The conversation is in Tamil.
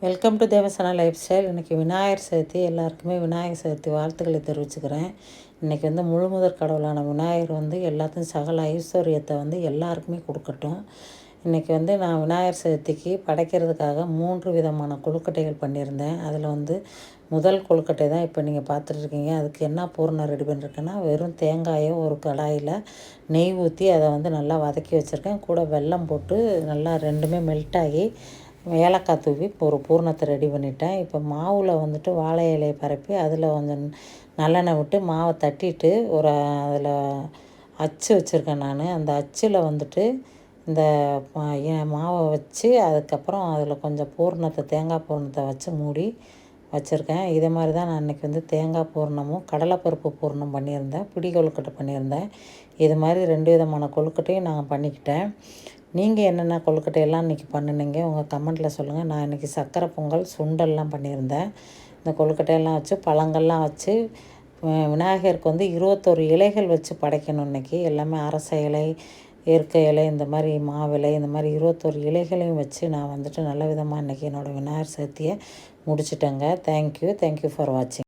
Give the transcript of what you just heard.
Welcome to Devasena lifestyle. இன்றைக்கி விநாயகர் சதுர்த்தி. எல்லாருக்குமே விநாயகர் சதுர்த்தி வாழ்த்துக்களை தெரிவிச்சுக்கிறேன். இன்றைக்கி முழுமுதற் கடவுளான விநாயகர் எல்லாத்தையும் சகல ஐஸ்வர்யத்தை எல்லாருக்குமே கொடுக்கட்டும். இன்றைக்கி நான் விநாயகர் சதுர்த்திக்கு படைக்கிறதுக்காக 3 விதமான கொழுக்கட்டைகள் பண்ணியிருந்தேன். அதில் முதல் கொழுக்கட்டை தான் இப்போ நீங்கள் பார்த்துட்ருக்கீங்க. அதுக்கு என்ன பூரணம் ரெடி பண்ணியிருக்கேன்னா, வெறும் தேங்காயை ஒரு கடாயில் நெய் ஊற்றி அதை நல்லா வதக்கி வச்சுருக்கேன். கூட வெல்லம் போட்டு நல்லா ரெண்டுமே மெல்ட் ஆகி ஏலக்காய் தூவி ஒரு பூரணத்தை ரெடி பண்ணிட்டேன். இப்போ மாவில் வாழை இலையை பரப்பி அதில் கொஞ்சம் நல்லெண்ணெய் விட்டு மாவை தட்டிட்டு ஒரு அதில் அச்சு வச்சுருக்கேன். நான் அந்த அச்சில் இந்த மாவை வச்சு அதுக்கப்புறம் அதில் கொஞ்சம் தேங்காய் பூரணத்தை வச்சு மூடி வச்சுருக்கேன். இதே மாதிரி தான் நான் இன்றைக்கி தேங்காய் பூரணமும் கடலைப்பருப்பு பூரணம் பண்ணியிருந்தேன். பிடி கொழுக்கட்டை பண்ணியிருந்தேன். இது மாதிரி 2 விதமான கொழுக்கட்டையும் நான் பண்ணிக்கிட்டேன். நீங்கள் என்னென்ன கொழுக்கட்டையெல்லாம் இன்றைக்கி பண்ணினீங்க உங்கள் கமெண்ட்டில் சொல்லுங்கள். நான் இன்றைக்கி சர்க்கரை பொங்கல் சுண்டல்லாம் பண்ணியிருந்தேன். இந்த கொழுக்கட்டையெல்லாம் வச்சு பழங்கள்லாம் வச்சு விநாயகருக்கு 21 இலைகள் வச்சு படைக்கணும். இன்றைக்கி எல்லாமே அரச இலை, இயற்கை இலை, இந்த மாதிரி மாவிலை, இந்த மாதிரி 21 இலைகளையும் வச்சு நான் நல்ல விதமாக இன்றைக்கி என்னோடய விநாயகர் சதுர்த்தியை முடிச்சிட்டேங்க. தேங்க்யூ ஃபார் வாட்சிங்.